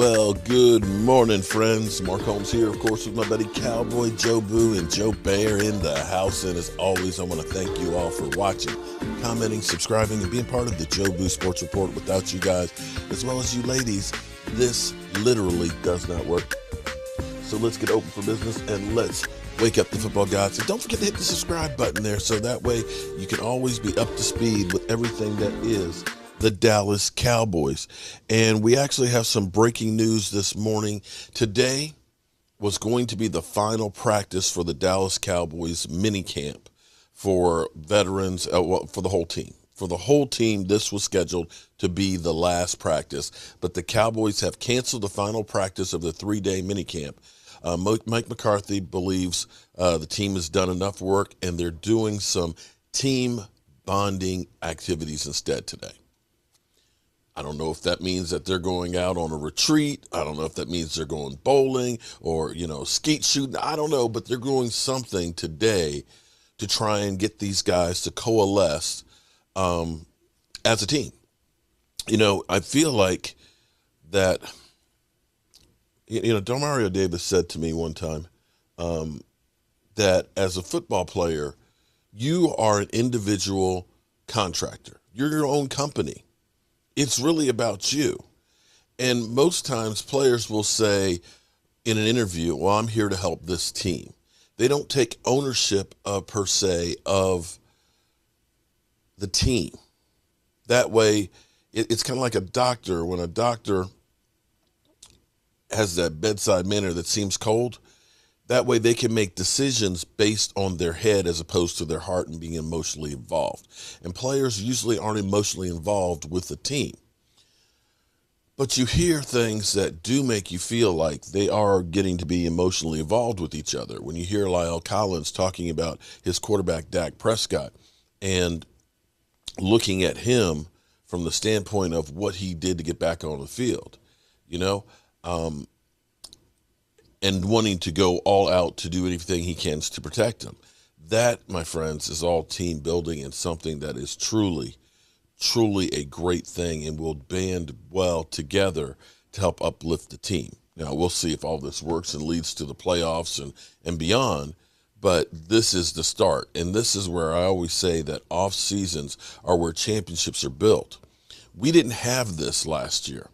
Well, good morning, friends. Mark Holmes here, of course, with my buddy Cowboy Joe Boo and Joe Bear in the house. And as always, I want to thank you all for watching, commenting, subscribing, and being part of the Joe Boo Sports Report. Without you guys, as well as you ladies, this literally does not work. So let's get open for business and let's wake up the football gods. And don't forget to hit the subscribe button there so that way you can always be up to speed with everything that is the Dallas Cowboys. And we actually have some breaking news this morning. Today was going to be the final practice for the Dallas Cowboys mini camp for veterans, for the whole team. For the whole team, this was scheduled to be the last practice, but the Cowboys have canceled the final practice of the 3-day mini camp. Mike McCarthy believes the team has done enough work and they're doing some team bonding activities instead today. I don't know if that means that they're going out on a retreat. I don't know if that means they're going bowling or, skeet shooting. I don't know, but they're doing something today to try and get these guys to coalesce as a team. I feel like that, Mario Davis said to me one time that as a football player, you are an individual contractor. You're your own company. It's really about you. And most times players will say in an interview, well, I'm here to help this team. They don't take ownership per se of the team. That way, it's kind of like a doctor. When a doctor has that bedside manner that seems cold, that way they can make decisions based on their head as opposed to their heart and being emotionally involved. And players usually aren't emotionally involved with the team. But you hear things that do make you feel like they are getting to be emotionally involved with each other. When you hear Lyle Collins talking about his quarterback, Dak Prescott, and looking at him from the standpoint of what he did to get back on the field, and wanting to go all out to do anything he can to protect him. That, my friends, is all team building and something that is truly a great thing and will band well together to help uplift the team. Now, we'll see if all this works and leads to the playoffs and beyond, but this is the start. And this is where I always say that off seasons are where championships are built. We didn't have this last year.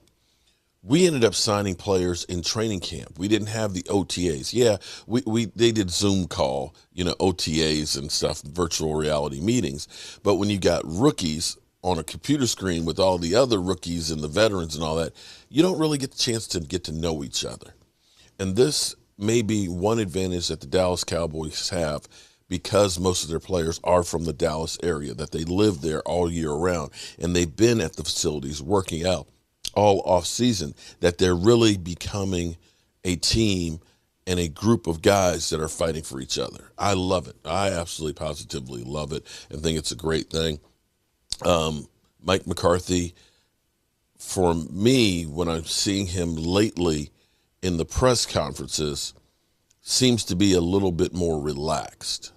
We ended up signing players in training camp. We didn't have the OTAs. Yeah, they did Zoom call, OTAs and stuff, virtual reality meetings. But when you got rookies on a computer screen with all the other rookies and the veterans and all that, you don't really get the chance to get to know each other. And this may be one advantage that the Dallas Cowboys have because most of their players are from the Dallas area, that they live there all year round, and they've been at the facilities working out all off season, that they're really becoming a team and a group of guys that are fighting for each other. I love it. I absolutely positively love it and think it's a great thing. Mike McCarthy, for me, when I'm seeing him lately in the press conferences, seems to be a little bit more relaxed.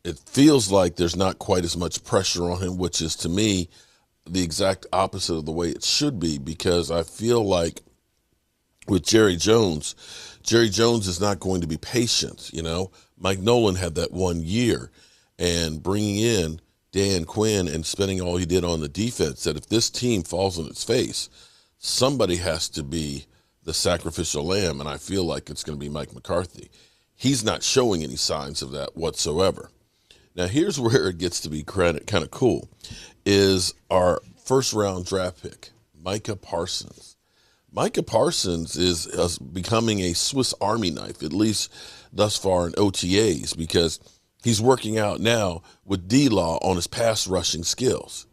It feels like there's not quite as much pressure on him, which is, to me, the exact opposite of the way it should be, because I feel like with Jerry Jones is not going to be patient. Mike Nolan had that 1 year, and bringing in Dan Quinn and spending all he did on the defense, that if this team falls on its face, somebody has to be the sacrificial lamb, and I feel like it's going to be Mike McCarthy. He's not showing any signs of that whatsoever. Now, here's where it gets to be kind of cool, is our first-round draft pick, Micah Parsons. Micah Parsons is becoming a Swiss Army knife, at least thus far in OTAs, because he's working out now with D-Law on his pass rushing skills.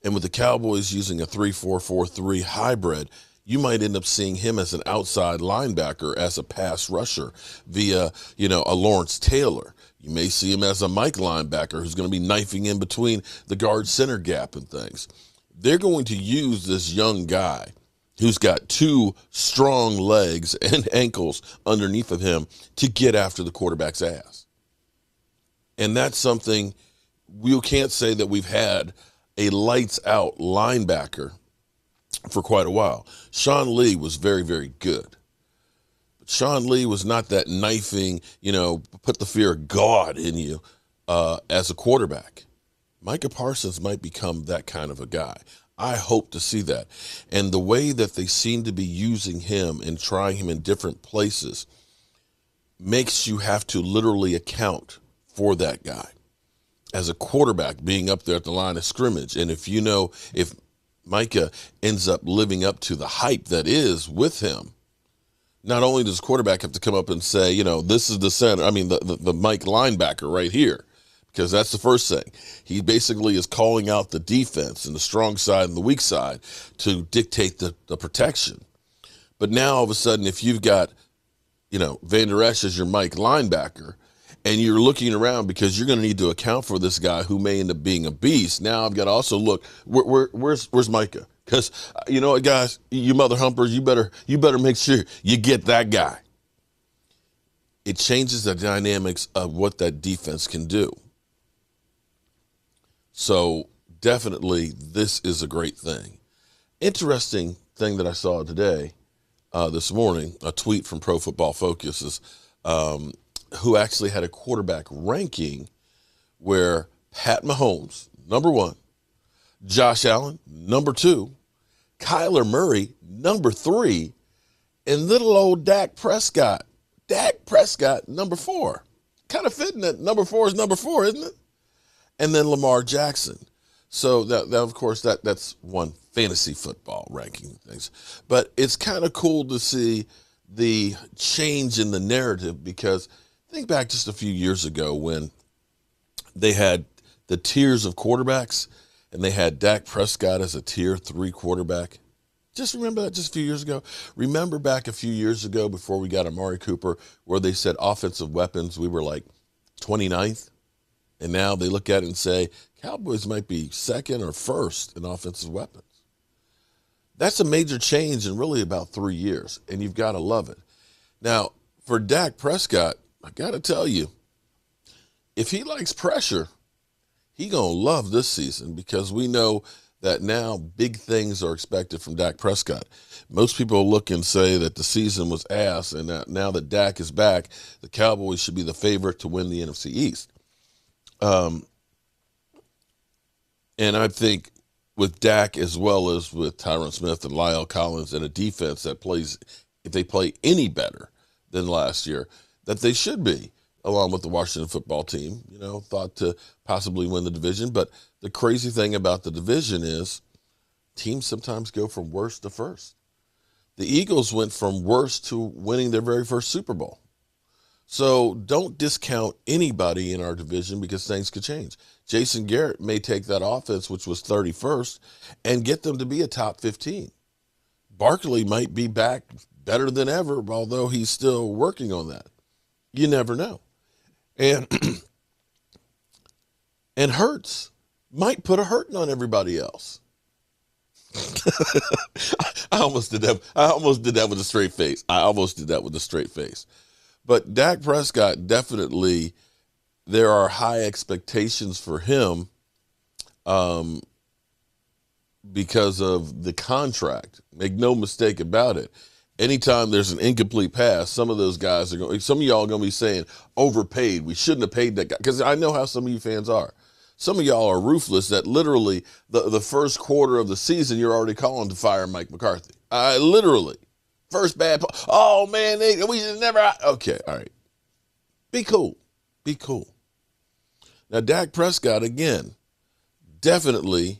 And with the Cowboys using a 3-4-4-3 hybrid, you might end up seeing him as an outside linebacker, as a pass rusher via, a Lawrence Taylor. You may see him as a Mike linebacker who's going to be knifing in between the guard center gap and things. They're going to use this young guy who's got two strong legs and ankles underneath of him to get after the quarterback's ass. And that's something we can't say that we've had a lights out linebacker for quite a while. Sean Lee was very, very good. But Sean Lee was not that knifing, put the fear of God in you as a quarterback. Micah Parsons might become that kind of a guy. I hope to see that. And the way that they seem to be using him and trying him in different places makes you have to literally account for that guy as a quarterback being up there at the line of scrimmage. And if Micah ends up living up to the hype that is with him, not only does the quarterback have to come up and say, this is the center, the Mike linebacker right here, because that's the first thing. He basically is calling out the defense and the strong side and the weak side to dictate the protection. But now all of a sudden, if you've got, Van Der Esch as your Mike linebacker, and you're looking around because you're going to need to account for this guy who may end up being a beast. Now I've got to also look, where's Micah? Because you know what, guys, you mother humpers, you better make sure you get that guy. It changes the dynamics of what that defense can do. So definitely this is a great thing. Interesting thing that I saw today, this morning, a tweet from Pro Football Focus is, who actually had a quarterback ranking where Pat Mahomes, number 1, Josh Allen, number 2, Kyler Murray, number 3, and little old Dak Prescott, number 4. Kind of fitting that number 4 is number 4, isn't it? And then Lamar Jackson. So that of course, that's one fantasy football ranking things. But it's kind of cool to see the change in the narrative, because think back just a few years ago when they had the tiers of quarterbacks and they had Dak Prescott as a tier 3 quarterback. Just remember that just a few years ago. Remember back a few years ago before we got Amari Cooper, where they said offensive weapons, we were like 29th. And now they look at it and say, Cowboys might be second or first in offensive weapons. That's a major change in really about 3 years, and you've got to love it. Now, for Dak Prescott, I got to tell you, if he likes pressure, he going to love this season, because we know that now big things are expected from Dak Prescott. Most people look and say that the season was ass, and that now that Dak is back, the Cowboys should be the favorite to win the NFC East. And I think with Dak, as well as with Tyron Smith and Lyle Collins, and a defense that plays, if they play any better than last year, that they should be, along with the Washington football team, thought to possibly win the division. But the crazy thing about the division is teams sometimes go from worst to first. The Eagles went from worst to winning their very first Super Bowl. So don't discount anybody in our division, because things could change. Jason Garrett may take that offense, which was 31st, and get them to be a top 15. Barkley might be back better than ever, although he's still working on that. You never know. And and Hurts might put a hurting on everybody else. I almost did that with a straight face. But Dak Prescott, definitely, there are high expectations for him because of the contract. Make no mistake about it. Anytime there's an incomplete pass, some of those guys some of y'all are going to be saying, overpaid. We shouldn't have paid that guy. Because I know how some of you fans are. Some of y'all are ruthless that literally the first quarter of the season, you're already calling to fire Mike McCarthy. Literally. First bad. Oh, man, we should never. Okay, all right. Be cool. Now, Dak Prescott, again, definitely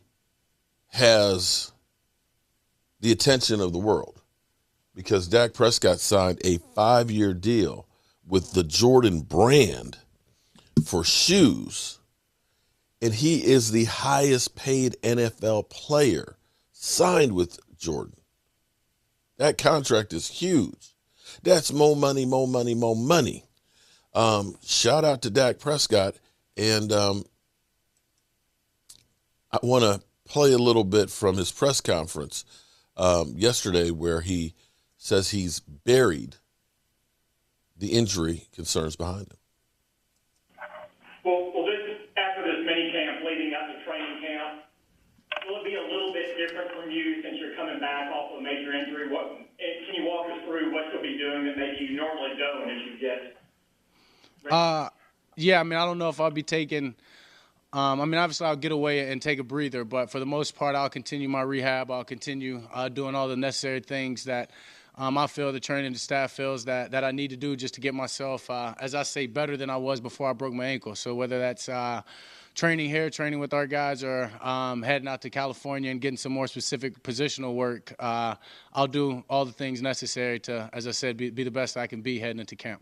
has the attention of the world, because Dak Prescott signed a 5-year deal with the Jordan brand for shoes, and he is the highest paid NFL player signed with Jordan. That contract is huge. That's more money. Shout out to Dak Prescott. And I want to play a little bit from his press conference yesterday, where he says he's buried the injury concerns behind him. Well, this after this mini camp leading up to training camp, will it be a little bit different from you since you're coming back off a major injury? Can you walk us through what you'll be doing that maybe you normally don't as you get ready? Yeah, I mean, I don't know if I'll be taking obviously I'll get away and take a breather, but for the most part, I'll continue my rehab. I'll continue doing all the necessary things that I feel the training the staff feels that I need to do just to get myself, as I say, better than I was before I broke my ankle. So whether that's training here, training with our guys, or heading out to California and getting some more specific positional work, I'll do all the things necessary to, as I said, be the best I can be heading into camp.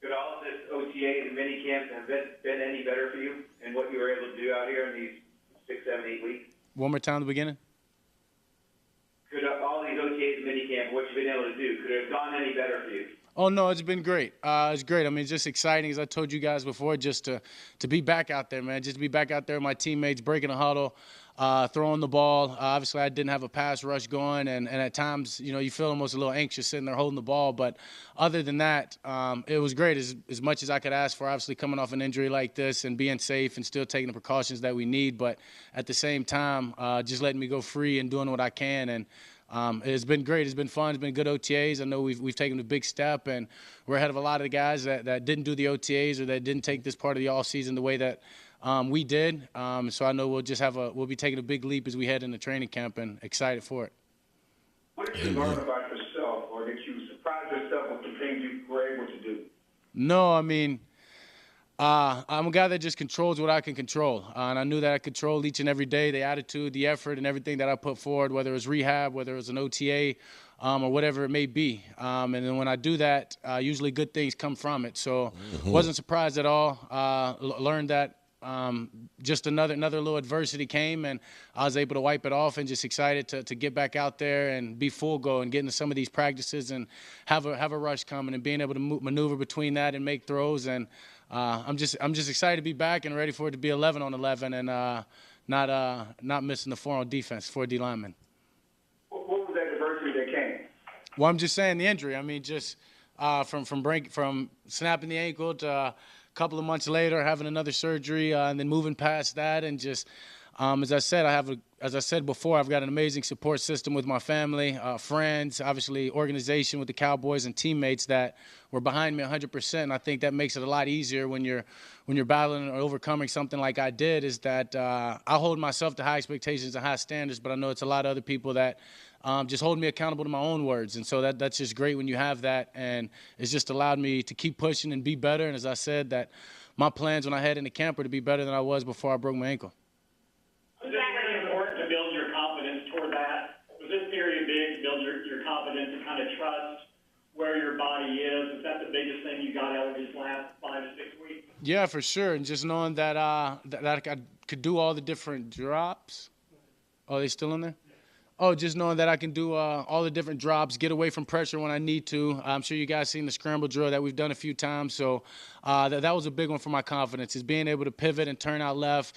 Could all of this OTA and mini camps have been any better for you and what you were able to do out here in these 6, 7, 8 weeks? One more time at the beginning. Could all these OTAs and mini camp, what you've been able to do, could it have gone any better for you? Oh, no, it's been great. It's great. I mean, it's just exciting, as I told you guys before, just to be back out there, man, just to be back out there with my teammates, breaking a huddle, throwing the ball. Obviously, I didn't have a pass rush going, and at times, you feel almost a little anxious sitting there holding the ball. But other than that, it was great, as much as I could ask for, obviously, coming off an injury like this and being safe and still taking the precautions that we need. But at the same time, just letting me go free and doing what I can. And it's been great. It's been fun. It's been good OTAs. I know we've taken a big step, and we're ahead of a lot of the guys that didn't do the OTAs or that didn't take this part of the offseason the way that we did. So I know we'll be taking a big leap as we head into training camp, and excited for it. What did you learn about yourself, or did you surprise yourself with the things you were able to do? No, I mean, I'm a guy that just controls what I can control. And I knew that I controlled each and every day, the attitude, the effort, and everything that I put forward, whether it was rehab, whether it was an OTA, or whatever it may be. And then when I do that, usually good things come from it. So wasn't surprised at all. Learned that just another little adversity came, and I was able to wipe it off, and just excited to get back out there and be full go and get into some of these practices and have a rush coming and being able to maneuver between that and make throws. And I'm just excited to be back and ready for it to be 11 on 11 and not missing the 4 on defense for D linemen. What was that adversity that came? Well, I'm just saying the injury. I mean, just from snapping the ankle to a couple of months later having another surgery, and then moving past that, and just as I said before, I've got an amazing support system with my family, friends, obviously organization with the Cowboys, and teammates that were behind me 100%. And I think that makes it a lot easier when you're battling or overcoming something like I did. Is that I hold myself to high expectations and high standards, but I know it's a lot of other people that just hold me accountable to my own words. And so that's just great when you have that, and it's just allowed me to keep pushing and be better. And as I said, that my plans when I head into camp are to be better than I was before I broke my ankle. Was it very important to build your confidence toward that? Was this period big to build your confidence and kind of trust where your body is? Is that the biggest thing you got out of these last 5 to 6 weeks? Yeah, for sure. And just knowing that that I could do all the different drops. Oh, are they still in there? Oh, just knowing that I can do all the different drops, get away from pressure when I need to. I'm sure you guys seen the scramble drill that we've done a few times. So that was a big one for my confidence, is being able to pivot and turn out left,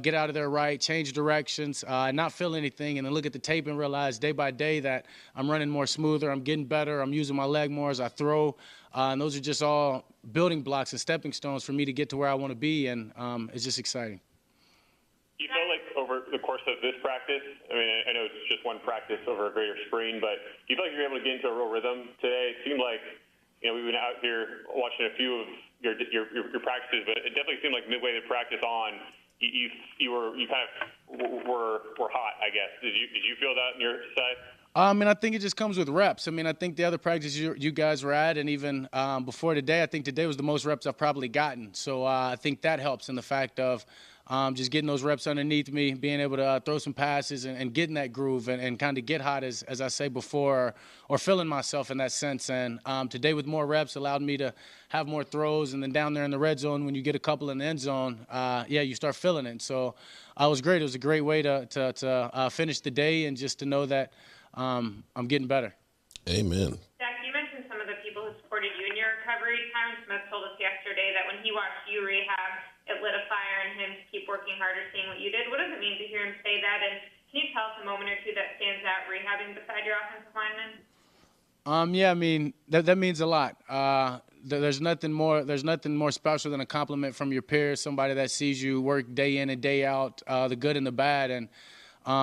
get out of there right, change directions, not feel anything, and then look at the tape and realize day by day that I'm running more smoother, I'm getting better, I'm using my leg more as I throw. And those are just all building blocks and stepping stones for me to get to where I want to be, and it's just exciting. You felt like over the course of this practice, I mean, I know it's just one practice over a greater spring, but do you feel like you're able to get into a real rhythm today? It seemed like, we've been out here watching a few of your practices, but it definitely seemed like midway the practice on, you kind of were hot, I guess. Did you feel that on your side? I mean, I think it just comes with reps. I mean, I think the other practices you guys were at, and even before today, I think today was the most reps I've probably gotten. So I think that helps in the fact of just getting those reps underneath me, being able to throw some passes and getting that groove and kind of get hot, as I say before, or feeling myself in that sense. And today with more reps allowed me to have more throws. And then down there in the red zone, when you get a couple in the end zone, you start feeling it. So it was great. It was a great way to finish the day, and just to know that I'm getting better. Amen. Dak, you mentioned some of the people who supported you in your recovery. Tyron Smith told us yesterday that when he watched you rehab, it lit a fire in him to keep working harder, seeing what you did. What does it mean to hear him say that? And can you tell us a moment or two that stands out rehabbing beside your offensive lineman? Yeah, I mean, that means a lot. there's nothing more special than a compliment from your peers, somebody that sees you work day in and day out, the good and the bad. And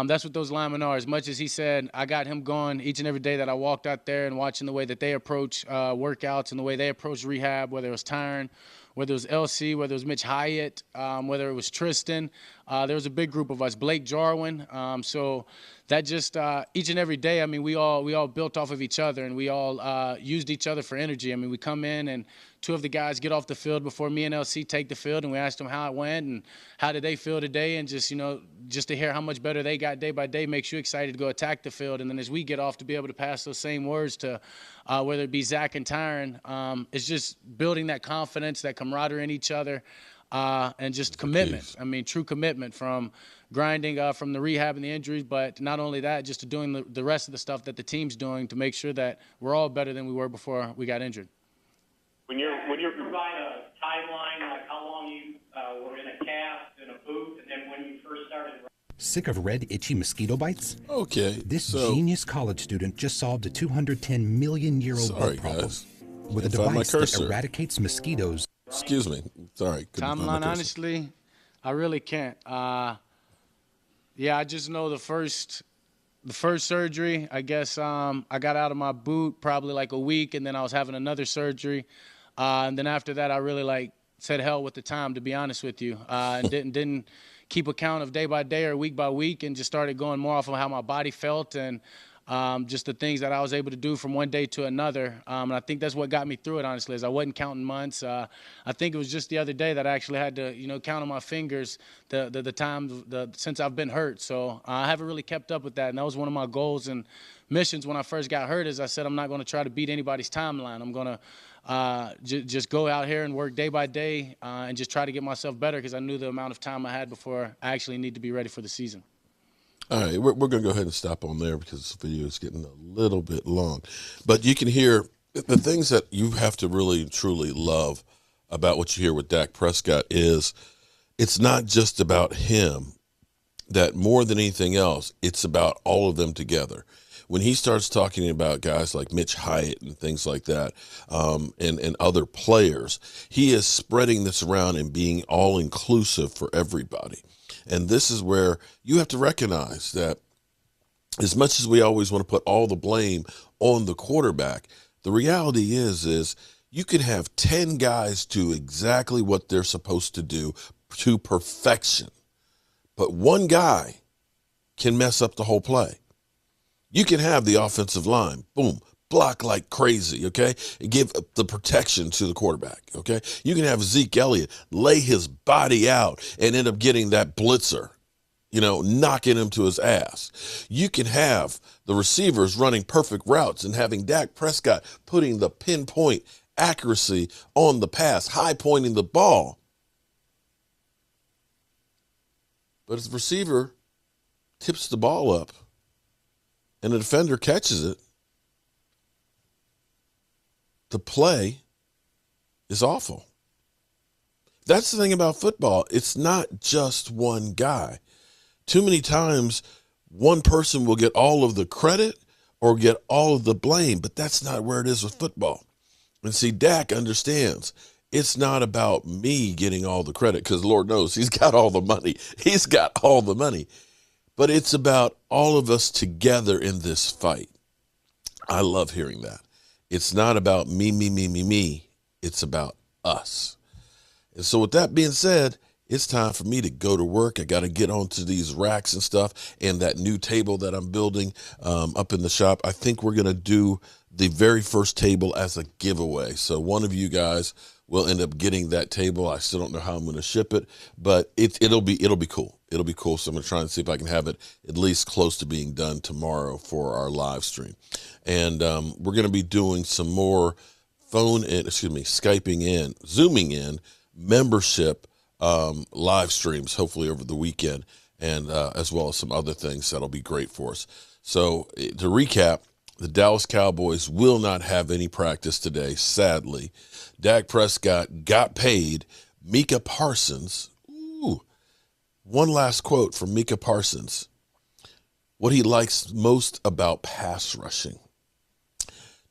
that's what those linemen are. As much as he said, I got him going each and every day that I walked out there and watching the way that they approach workouts and the way they approach rehab, whether it was Tyron, whether it was LC, whether it was Mitch Hyatt, whether it was Tristan. There was a big group of us, Blake Jarwin. So that just each and every day, I mean, we all built off of each other, and we all used each other for energy. I mean, we come in and two of the guys get off the field before me and LC take the field, and we asked them how it went and how did they feel today, and just, just to hear how much better they got day by day makes you excited to go attack the field. And then as we get off, to be able to pass those same words to whether it be Zach and Tyron, it's just building that confidence, that camaraderie in each other, and just commitment. I mean, true commitment from grinding from the rehab and the injuries, but not only that, just to doing the rest of the stuff that the team's doing to make sure that we're all better than we were before we got injured. When you provide a timeline, like how long you were in a cast, in a boot, and then when you first started. Sick of red, itchy mosquito bites? Okay. This genius college student just solved a 210 million-year-old bug problem guys. with a device that eradicates mosquitoes. Excuse me. Sorry. Timeline, honestly, I really can't. Yeah, I just know the first surgery, I guess I got out of my boot probably like a week, and then I was having another surgery. And then after that, I really said hell with the time, to be honest with you, and didn't keep account of day by day or week by week, and just started going more off of how my body felt and just the things that I was able to do from one day to another. And I think that's what got me through it, honestly, is I wasn't counting months. I think it was just the other day that I actually had to, count on my fingers the time since I've been hurt. So I haven't really kept up with that. And that was one of my goals and missions when I first got hurt, is I said I'm not going to try to beat anybody's timeline. I'm going to just go out here and work day by day and just try to get myself better, because I knew the amount of time I had before I actually need to be ready for the season. All right, we're going to go ahead and stop on there because this video is getting a little bit long. But you can hear the things that you have to really and truly love about what you hear with Dak Prescott is it's not just about him, that more than anything else, it's about all of them together. When he starts talking about guys like Mitch Hyatt and things like that, and other players, he is spreading this around and being all-inclusive for everybody. And this is where you have to recognize that as much as we always want to put all the blame on the quarterback, the reality is you can have 10 guys do exactly what they're supposed to do to perfection, but one guy can mess up the whole play. You can have the offensive line, boom, block like crazy, okay, and give the protection to the quarterback, okay? You can have Zeke Elliott lay his body out and end up getting that blitzer, knocking him to his ass. You can have the receivers running perfect routes and having Dak Prescott putting the pinpoint accuracy on the pass, high pointing the ball. But if the receiver tips the ball up and the defender catches it, the play is awful. That's the thing about football. It's not just one guy. Too many times, one person will get all of the credit or get all of the blame, but that's not where it is with football. And see, Dak understands it's not about me getting all the credit, because Lord knows he's got all the money. He's got all the money. But it's about all of us together in this fight. I love hearing that. It's not about me. It's about us. And so with that being said, it's time for me to go to work. I got to get onto these racks and stuff and that new table that I'm building up in the shop. I think we're going to do the very first table as a giveaway. So one of you guys will end up getting that table. I still don't know how I'm going to ship it, but it'll be cool. It'll be cool. So I'm going to try and see if I can have it at least close to being done tomorrow for our live stream. And we're going to be doing some more Skyping in, Zooming in membership live streams, hopefully over the weekend, and as well as some other things that'll be great for us. So to recap, the Dallas Cowboys will not have any practice today, sadly. Dak Prescott got paid. Micah Parsons, one last quote from Micah Parsons. What he likes most about pass rushing: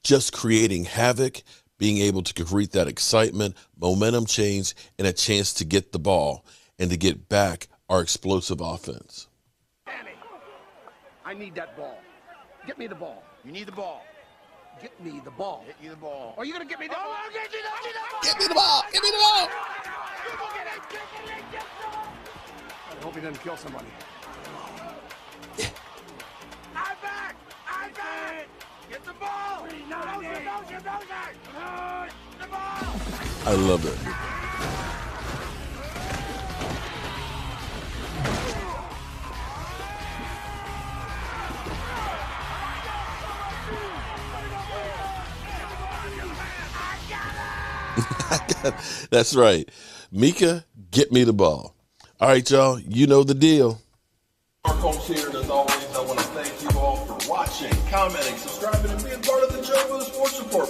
just creating havoc, being able to create that excitement, momentum change, and a chance to get the ball and to get back our explosive offense. Danny, I need that ball. Get me the ball. You need the ball. Get me the ball. Get you the ball. Are you going to get me the ball? I'll get you the ball. Get me the ball. Get me the ball. I hope he doesn't kill somebody. I'm back. Get the ball. Motion. The ball. I love it. That's right. Micah, get me the ball. All right, y'all, you know the deal. Our coach here, and as always, I want to thank you all for watching, commenting, subscribing, and being part of the Joe for the Sports Report.